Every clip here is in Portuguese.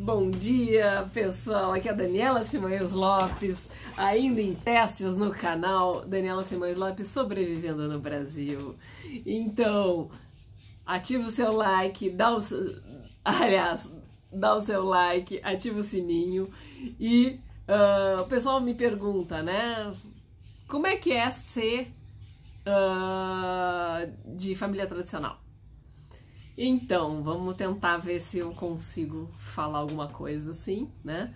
Bom dia, pessoal, aqui é a Daniela Simões Lopes, ainda em testes no canal Daniela Simões Lopes Sobrevivendo no Brasil. Então, ativa o seu like, dá o seu like, ativa o sininho e o pessoal me pergunta, né, como é que é ser de família tradicional? Então, vamos tentar ver se eu consigo falar alguma coisa assim, né?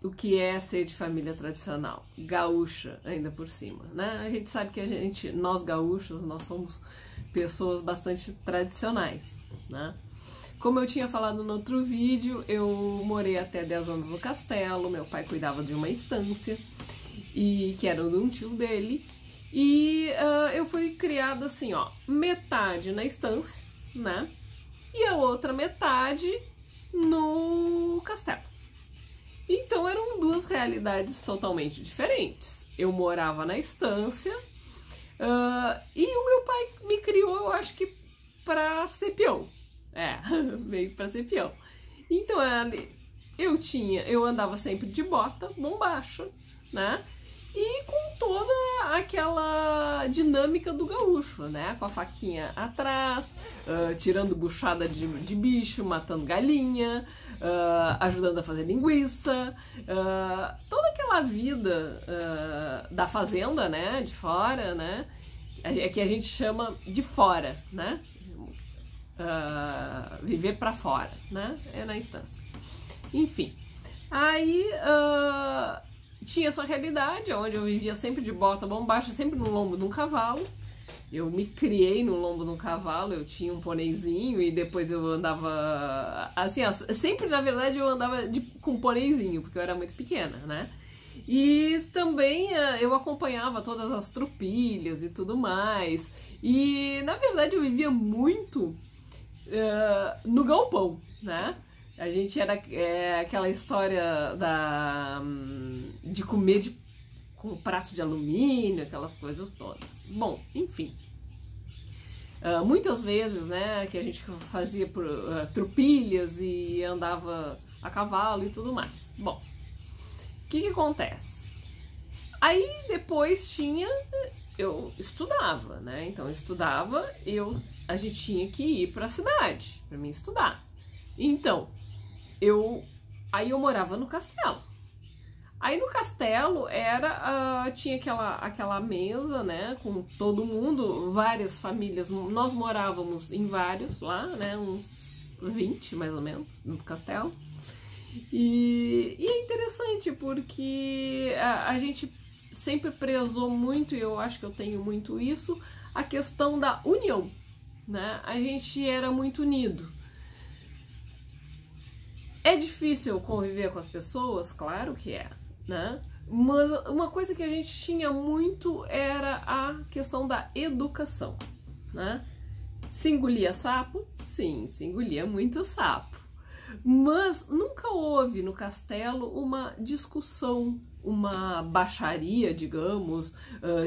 O que é ser de família tradicional? Gaúcha, ainda por cima, né? A gente sabe que nós gaúchos, nós somos pessoas bastante tradicionais, né? Como eu tinha falado no outro vídeo, eu morei até 10 anos no castelo, meu pai cuidava de uma estância, e que era de um tio dele. E eu fui criada assim, ó, metade na estância, né? E a outra metade no castelo. Então eram duas realidades totalmente diferentes. Eu morava na estância e o meu pai me criou, eu acho que pra ser peão. Veio pra ser peão. Então eu andava sempre de bota bombacha, né? E com toda aquela dinâmica do gaúcho, né? Com a faquinha atrás, tirando buchada de bicho, matando galinha, ajudando a fazer linguiça, toda aquela vida da fazenda, né? De fora, né? Que a gente chama de fora, né? Viver pra fora, né? É na estância. Enfim, aí tinha essa realidade, onde eu vivia sempre de bota bombacha, sempre no lombo de um cavalo. Eu me criei no lombo de um cavalo, eu tinha um poneizinho e depois eu andava... Assim, sempre, na verdade, eu andava com um poneizinho, porque eu era muito pequena, né? E também eu acompanhava todas as tropilhas e tudo mais. E, na verdade, eu vivia muito no galpão, né? A gente era aquela história de comer com um prato de alumínio, aquelas coisas todas. Bom, enfim. Muitas vezes, né, que a gente fazia tropilhas e andava a cavalo e tudo mais. Bom, o que acontece? Aí depois eu estudava, né? Então eu estudava, a gente tinha que ir para a cidade para mim estudar. Então, aí eu morava no castelo. Aí no castelo tinha aquela mesa, né, com todo mundo, várias famílias. Nós morávamos em vários lá, né, uns 20 mais ou menos no castelo. E é interessante porque a gente sempre prezou muito, e eu acho que eu tenho muito isso, a questão da união, né? A gente era muito unido. É difícil conviver com as pessoas? Claro que é, né? Mas uma coisa que a gente tinha muito era a questão da educação, né? Se engolia sapo? Sim, se engolia muito sapo. Mas nunca houve no castelo uma discussão, uma baixaria, digamos,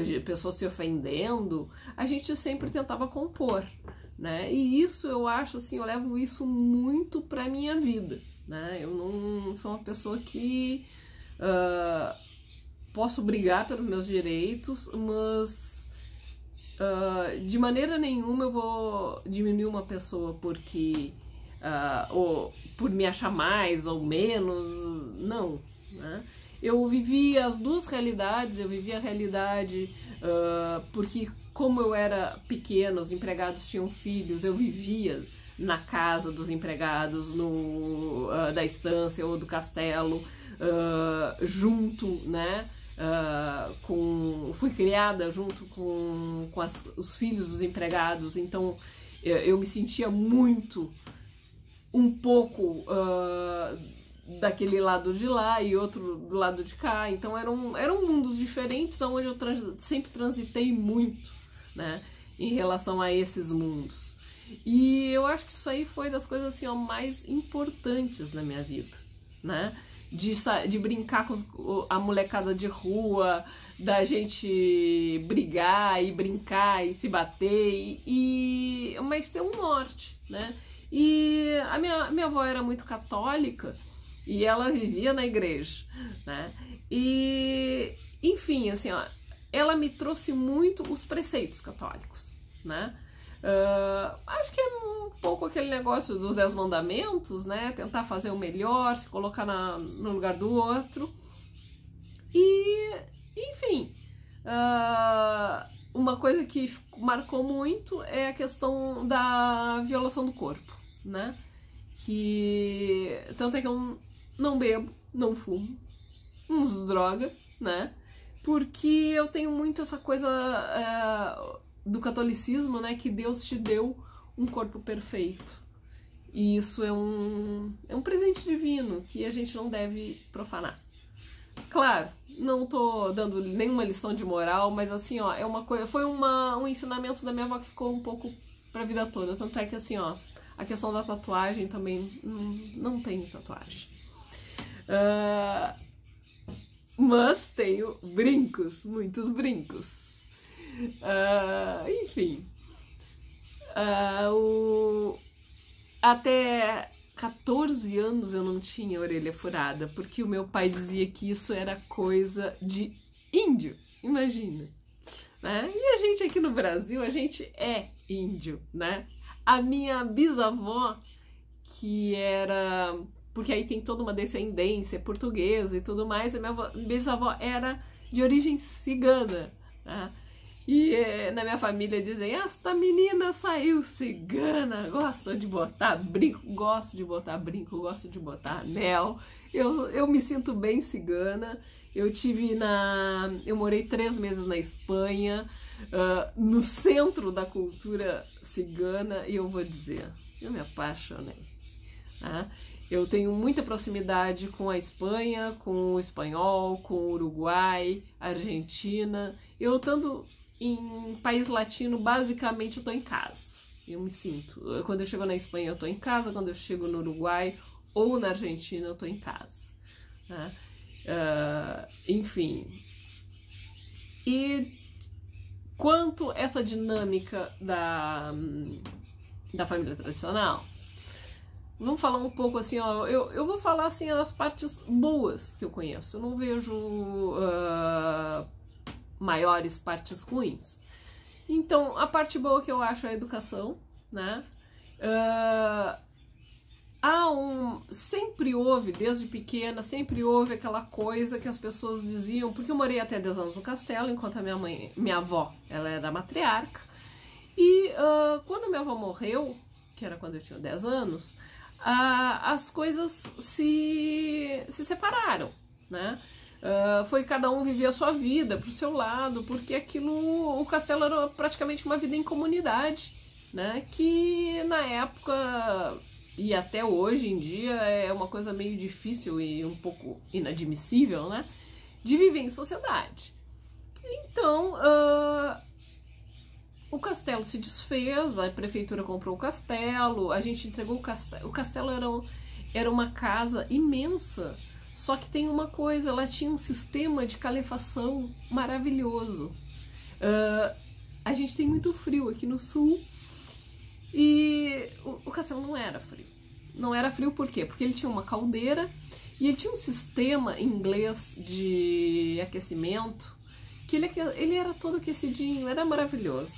de pessoas se ofendendo. A gente sempre tentava compor, né? E isso eu acho assim, eu levo isso muito pra minha vida, né? Eu não sou uma pessoa que posso brigar pelos meus direitos, mas de maneira nenhuma eu vou diminuir uma pessoa porque ou por me achar mais ou menos, não, né? Eu vivi as duas realidades, eu vivi a realidade porque como eu era pequena, os empregados tinham filhos, eu vivia na casa dos empregados, da estância ou do castelo, junto, né? Fui criada junto com os filhos dos empregados, então eu me sentia muito, um pouco daquele lado de lá e outro do lado de cá, então eram mundos diferentes, onde eu sempre transitei muito, né? Em relação a esses mundos. E eu acho que isso aí foi das coisas assim, ó, mais importantes na minha vida, né? De brincar com a molecada de rua, da gente brigar e brincar e se bater, mas ter um norte, né? E a minha avó era muito católica e ela vivia na igreja, né? E, enfim, assim, ó, ela me trouxe muito os preceitos católicos, né? Acho que é um pouco aquele negócio dos 10 mandamentos, né? Tentar fazer o melhor, se colocar no lugar do outro. E, enfim, uma coisa que marcou muito é a questão da violação do corpo, né? Que tanto é que eu não bebo, não fumo, não uso droga, né? Porque eu tenho muito essa coisa do catolicismo, né? Que Deus te deu um corpo perfeito. E isso é um presente divino que a gente não deve profanar. Claro, não tô dando nenhuma lição de moral, mas assim, ó, foi um ensinamento da minha avó que ficou um pouco pra vida toda. Tanto é que assim, ó, a questão da tatuagem também não tenho tatuagem. Mas tenho brincos, muitos brincos. Enfim. Até 14 anos eu não tinha orelha furada, porque o meu pai dizia que isso era coisa de índio, imagina, né? E a gente aqui no Brasil, a gente é índio, né? A minha bisavó, que era... porque aí tem toda uma descendência portuguesa e tudo mais, a minha bisavó era de origem cigana, né? E na minha família dizem, esta menina saiu cigana, gosta de botar brinco, gosto de botar brinco, gosto de botar anel, eu me sinto bem cigana. Eu morei 3 meses na Espanha, no centro da cultura cigana, e eu vou dizer, eu me apaixonei, né? Eu tenho muita proximidade com a Espanha, com o espanhol, com o Uruguai, Argentina. Eu estando em país latino, basicamente eu tô em casa. Eu me sinto. Quando eu chego na Espanha, eu tô em casa. Quando eu chego no Uruguai ou na Argentina, eu tô em casa, né? Enfim. E quanto essa dinâmica da família tradicional, vamos falar um pouco assim, ó, eu vou falar assim das partes boas que eu conheço. Eu não vejo maiores partes ruins. Então, a parte boa que eu acho é a educação, né? Sempre houve, desde pequena, sempre houve aquela coisa que as pessoas diziam, porque eu morei até 10 anos no Castelo, enquanto a minha avó, ela era matriarca, e quando minha avó morreu, que era quando eu tinha 10 anos, as coisas se separaram, né? Foi cada um viver a sua vida pro seu lado, porque o Castelo era praticamente uma vida em comunidade, né? Que na época e até hoje em dia é uma coisa meio difícil e um pouco inadmissível, né? De viver em sociedade. Então, o castelo se desfez, a prefeitura comprou o castelo, a gente entregou o castelo. O castelo era uma casa imensa. Só que tem uma coisa, ela tinha um sistema de calefação maravilhoso. A gente tem muito frio aqui no sul e o castelo não era frio. Não era frio por quê? Porque ele tinha uma caldeira e ele tinha um sistema inglês de aquecimento que ele era todo aquecidinho, era maravilhoso.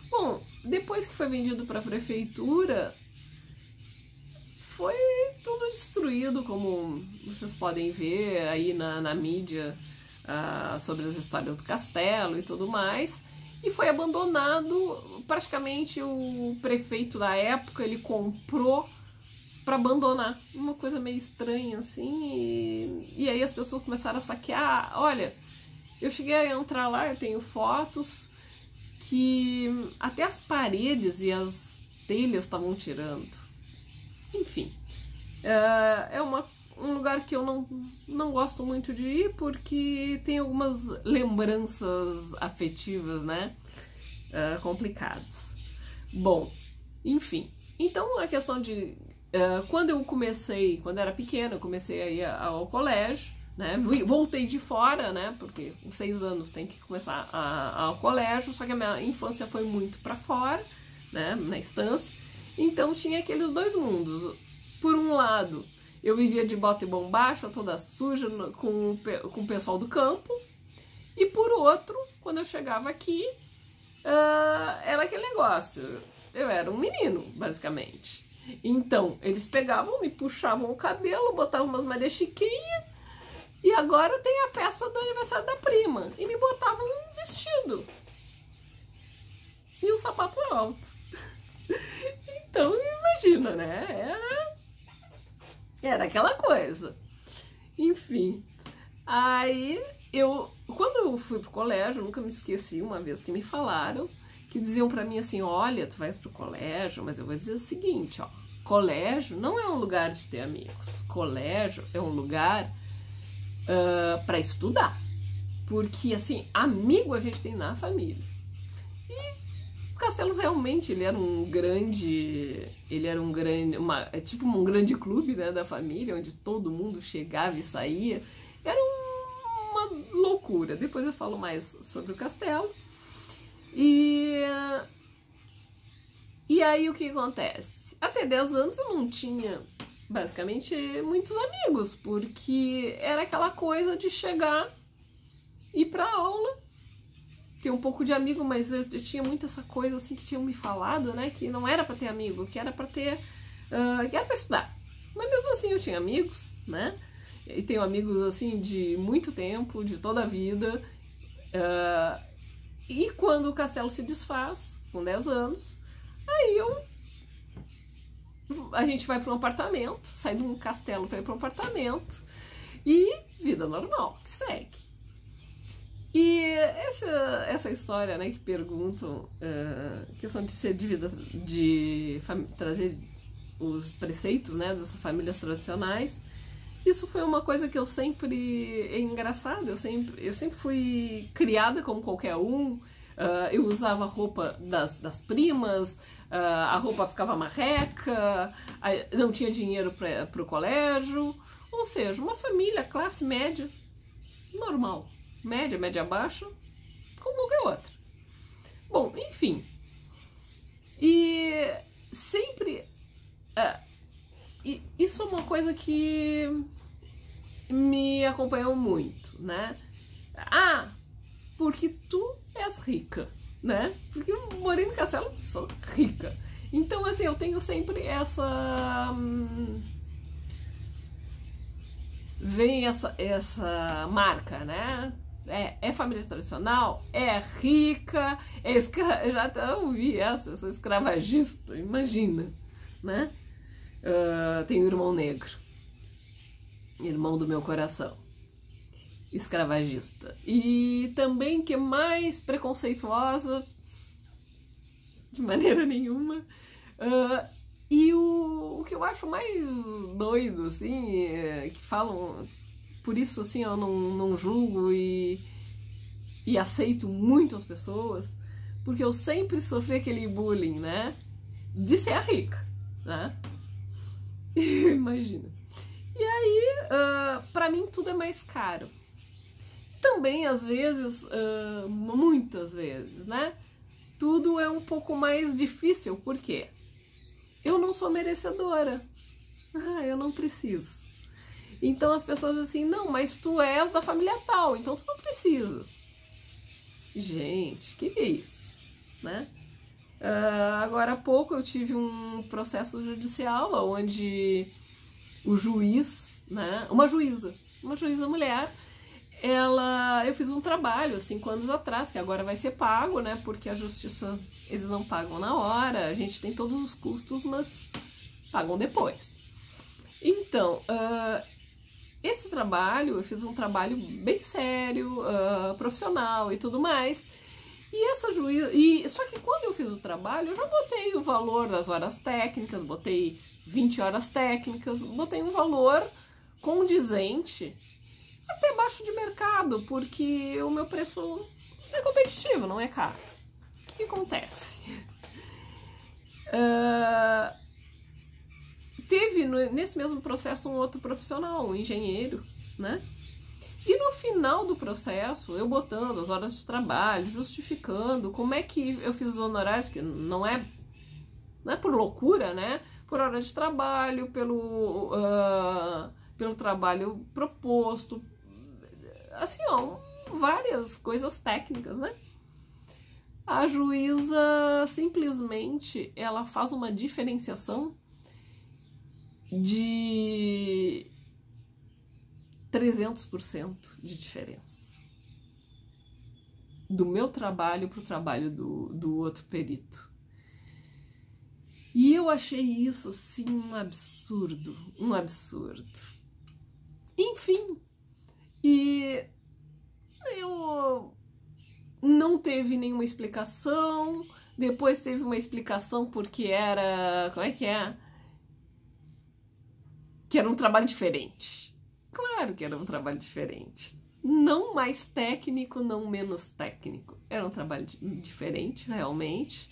Bom, depois que foi vendido para a prefeitura, foi tudo destruído, como vocês podem ver aí na mídia sobre as histórias do castelo e tudo mais, e foi abandonado. Praticamente o prefeito da época, ele comprou para abandonar, uma coisa meio estranha assim, e aí as pessoas começaram a saquear. Olha, eu cheguei a entrar lá, eu tenho fotos que até as paredes e as telhas estavam tirando. Enfim, é um lugar que eu não gosto muito de ir, porque tem algumas lembranças afetivas, né, complicadas. Bom, enfim, então a questão de... quando era pequena, eu comecei a ir ao colégio, né, voltei de fora, né, porque com 6 anos tem que começar ao colégio, só que a minha infância foi muito para fora, né, na estância. Então tinha aqueles dois mundos. Por um lado, eu vivia de bota e bombacha, toda suja, com o pessoal do campo. E por outro, quando eu chegava aqui, era aquele negócio. Eu era um menino, basicamente. Então, eles pegavam, me puxavam o cabelo, botavam umas Maria Chiquinha, e agora tem a festa do aniversário da prima. E me botavam um vestido. E um sapato alto. Então, imagina, né? Era aquela coisa. Enfim. Aí, quando eu fui pro colégio, eu nunca me esqueci, uma vez que me falaram, que diziam pra mim assim, olha, tu vais pro colégio, mas eu vou dizer o seguinte, ó, colégio não é um lugar de ter amigos. Colégio é um lugar pra estudar. Porque, assim, amigo a gente tem na família. O Castelo realmente, ele era um grande, tipo um grande clube, né, da família, onde todo mundo chegava e saía. Era uma loucura. Depois eu falo mais sobre o castelo. E aí o que acontece? Até 10 anos eu não tinha, basicamente, muitos amigos, porque era aquela coisa de chegar, ir pra aula, ter um pouco de amigo, mas eu tinha muito essa coisa assim que tinham me falado, né, que não era pra ter amigo, que era pra ter, que era pra estudar. Mas mesmo assim eu tinha amigos, né, e tenho amigos assim de muito tempo, de toda a vida, e quando o castelo se desfaz, com 10 anos, aí a gente vai para um apartamento, sai de um castelo para ir para um apartamento, e vida normal, que segue. E essa história, né, que perguntam, questão de ser de vida, trazer os preceitos, né, dessas famílias tradicionais, isso foi uma coisa que eu sempre, é engraçado, eu sempre fui criada como qualquer um, eu usava a roupa das primas, a roupa ficava marreca, não tinha dinheiro para o colégio, ou seja, uma família, classe média, normal. Média baixa, como qualquer outra. Bom, enfim. E sempre... isso é uma coisa que me acompanhou muito, né? Porque tu és rica, né? Porque eu morei no castelo, sou rica. Então, assim, eu tenho sempre essa... vem essa marca, né? É família tradicional, é rica, eu já até ouvi essa, eu sou escravagista, imagina, né? Tenho um irmão negro, irmão do meu coração, escravagista. E também, que é mais preconceituosa, de maneira nenhuma. E o que eu acho mais doido, assim, que falam... Por isso, assim, eu não julgo e aceito muito as pessoas, porque eu sempre sofri aquele bullying, né? De ser a rica, né? Imagina. E aí, pra mim, tudo é mais caro. Também, às vezes, muitas vezes, né? Tudo é um pouco mais difícil, por quê? Eu não sou merecedora. Eu não preciso. Então as pessoas assim, não, mas tu és da família tal, então tu não precisa. Gente, que é isso, né? Agora há pouco eu tive um processo judicial onde o juiz, né, uma juíza mulher, eu fiz um trabalho há 5 anos atrás, que agora vai ser pago, né, porque a justiça, eles não pagam na hora, a gente tem todos os custos, mas pagam depois. Então, esse trabalho, eu fiz um trabalho bem sério, profissional e tudo mais, e essa juíza... Só que quando eu fiz o trabalho, eu já botei o valor das horas técnicas, botei 20 horas técnicas, botei um valor condizente, até baixo de mercado, porque o meu preço é competitivo, não é caro. O que acontece? Teve nesse mesmo processo um outro profissional, um engenheiro, né? E no final do processo, eu botando as horas de trabalho, justificando como é que eu fiz os honorários, que não é né? Por loucura, né? Por hora de trabalho, pelo trabalho proposto, assim, ó, várias coisas técnicas, né? A juíza simplesmente ela faz uma diferenciação de 300% de diferença do meu trabalho para o trabalho do outro perito. E eu achei isso, assim, um absurdo, um absurdo. Enfim, e eu não teve nenhuma explicação, depois teve uma explicação porque era, como é? Que era um trabalho diferente. Claro que era um trabalho diferente. Não mais técnico, não menos técnico. Era um trabalho diferente, realmente.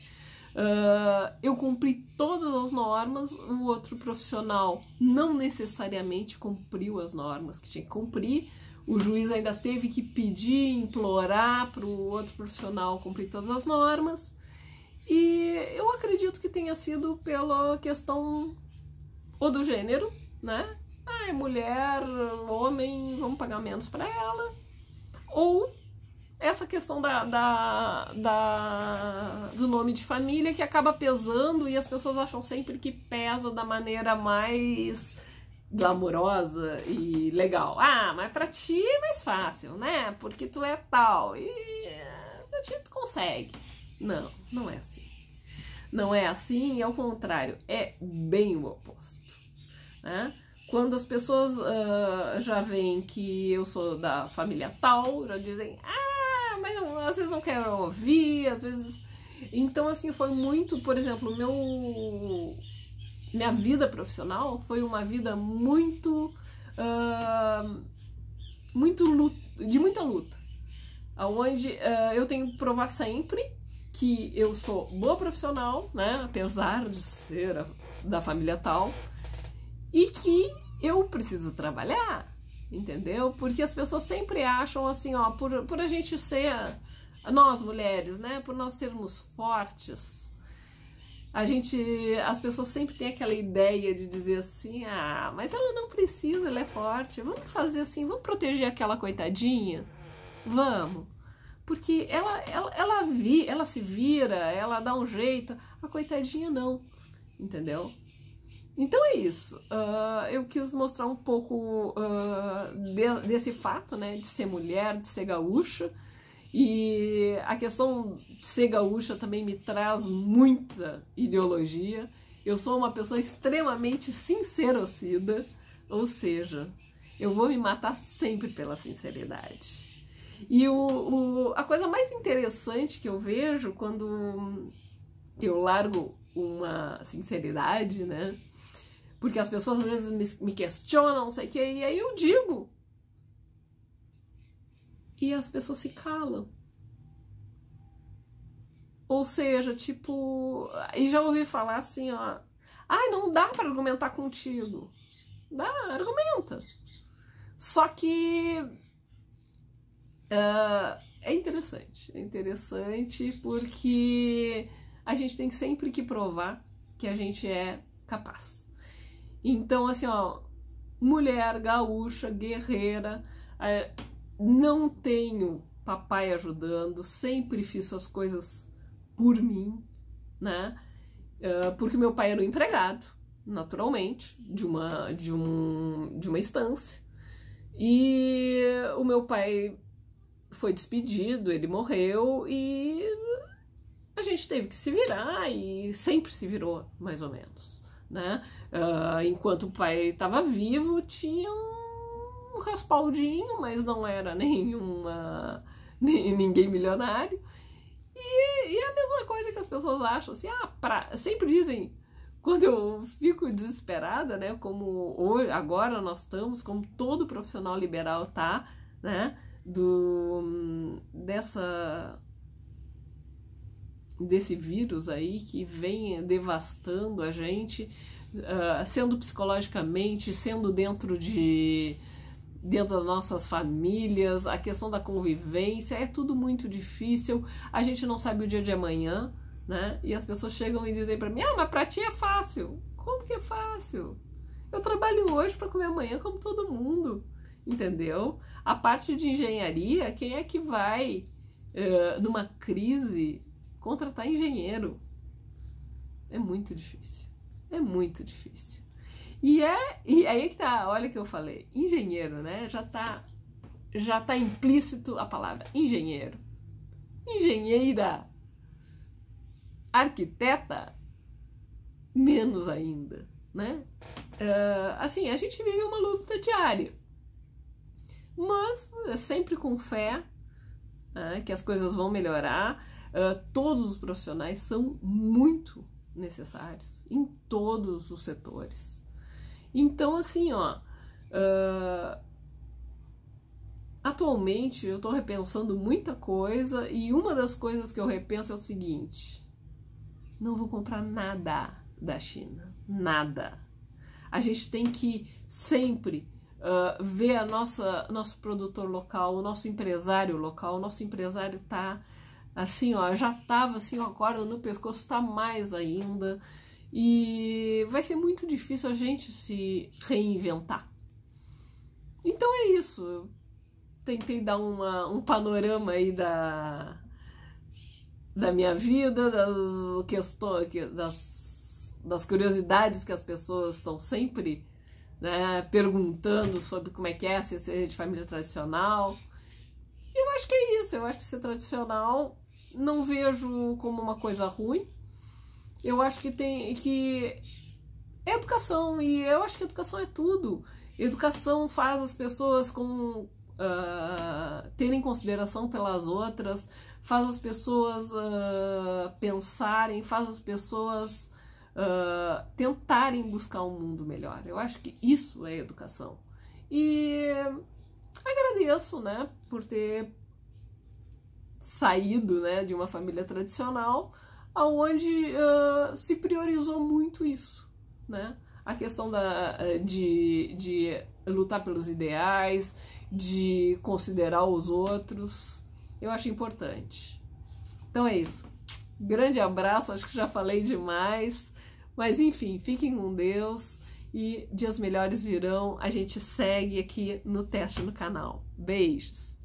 Eu cumpri todas as normas, o outro profissional não necessariamente cumpriu as normas que tinha que cumprir, o juiz ainda teve que pedir, implorar para o outro profissional cumprir todas as normas, e eu acredito que tenha sido pela questão ou do gênero, né? Ah, é mulher, homem, vamos pagar menos para ela, ou essa questão do nome de família que acaba pesando e as pessoas acham sempre que pesa da maneira mais glamourosa e legal. Ah, mas pra ti é mais fácil, né? Porque tu é tal e pra ti tu consegue. Não, não é assim. Não é assim, ao contrário, é bem o oposto, né? Quando as pessoas já veem que eu sou da família tal, já dizem, mas às vezes não quero ouvir, às vezes... Então, assim, foi muito, por exemplo, minha vida profissional foi uma vida muito, de muita luta, onde eu tenho que provar sempre que eu sou boa profissional, né, apesar de ser da família tal, e que eu preciso trabalhar, entendeu? Porque as pessoas sempre acham assim, ó, por a gente ser, nós mulheres, né, por nós sermos fortes, as pessoas sempre têm aquela ideia de dizer assim, mas ela não precisa, ela é forte, vamos fazer assim, vamos proteger aquela coitadinha, vamos, porque ela se vira, ela dá um jeito, a coitadinha não, entendeu? Então é isso, eu quis mostrar um pouco desse fato, né, de ser mulher, de ser gaúcha, e a questão de ser gaúcha também me traz muita ideologia. Eu sou uma pessoa extremamente sincerocida, ou seja, eu vou me matar sempre pela sinceridade. E a coisa mais interessante que eu vejo quando eu largo uma sinceridade, né, porque as pessoas às vezes me questionam, não sei o que, e aí eu digo. E as pessoas se calam. Ou seja, tipo... E já ouvi falar assim, ó... não dá pra argumentar contigo. Dá, argumenta. Só que... é interessante porque a gente tem sempre que provar que a gente é capaz. Então, assim, ó, mulher gaúcha, guerreira, não tenho papai ajudando, sempre fiz as coisas por mim, né? Porque meu pai era um empregado, naturalmente, de uma estância, e o meu pai foi despedido, ele morreu, e a gente teve que se virar, e sempre se virou, mais ou menos, né? Enquanto o pai estava vivo, tinha um respaldinho, mas não era ninguém milionário. E a mesma coisa que as pessoas acham, assim, sempre dizem, quando eu fico desesperada, né, como hoje, agora nós estamos, como todo profissional liberal tá, né, desse vírus aí que vem devastando a gente, sendo psicologicamente, sendo dentro das nossas famílias, a questão da convivência, é tudo muito difícil, a gente não sabe o dia de amanhã, né? E as pessoas chegam e dizem para mim, ah, mas para ti é fácil. Como que é fácil? Eu trabalho hoje para comer amanhã como todo mundo, entendeu? A parte de engenharia, quem é que vai, numa crise, contratar engenheiro? É muito difícil. É muito difícil. E aí que tá, olha que eu falei, engenheiro, né? Já tá implícito a palavra engenheiro. Engenheira. Arquiteta, menos ainda, né? Assim, a gente vive uma luta diária, mas sempre com fé, que as coisas vão melhorar. Todos os profissionais são muito necessários em todos os setores. Então, assim, ó, atualmente eu tô repensando muita coisa e uma das coisas que eu repenso é o seguinte: não vou comprar nada da China, nada. A gente tem que sempre ver nosso produtor local, o nosso empresário local. O nosso empresário tá assim, ó, já tava assim, ó, a corda no pescoço, tá mais ainda. E vai ser muito difícil a gente se reinventar. Então é isso. Eu tentei dar um panorama aí da minha vida, das questões, das curiosidades que as pessoas estão sempre, né, perguntando sobre como é que é ser de família tradicional. Eu acho que é isso. Eu acho que ser tradicional não vejo como uma coisa ruim. Eu acho que é educação, e eu acho que educação é tudo. Educação faz as pessoas terem consideração pelas outras, faz as pessoas pensarem, faz as pessoas tentarem buscar um mundo melhor. Eu acho que isso é educação. E agradeço, né, por ter saído, né, de uma família tradicional, onde se priorizou muito isso, né? A questão de lutar pelos ideais, de considerar os outros, eu acho importante. Então é isso. Grande abraço, acho que já falei demais, mas enfim, fiquem com Deus e dias melhores virão. A gente segue aqui no Teste no canal. Beijos!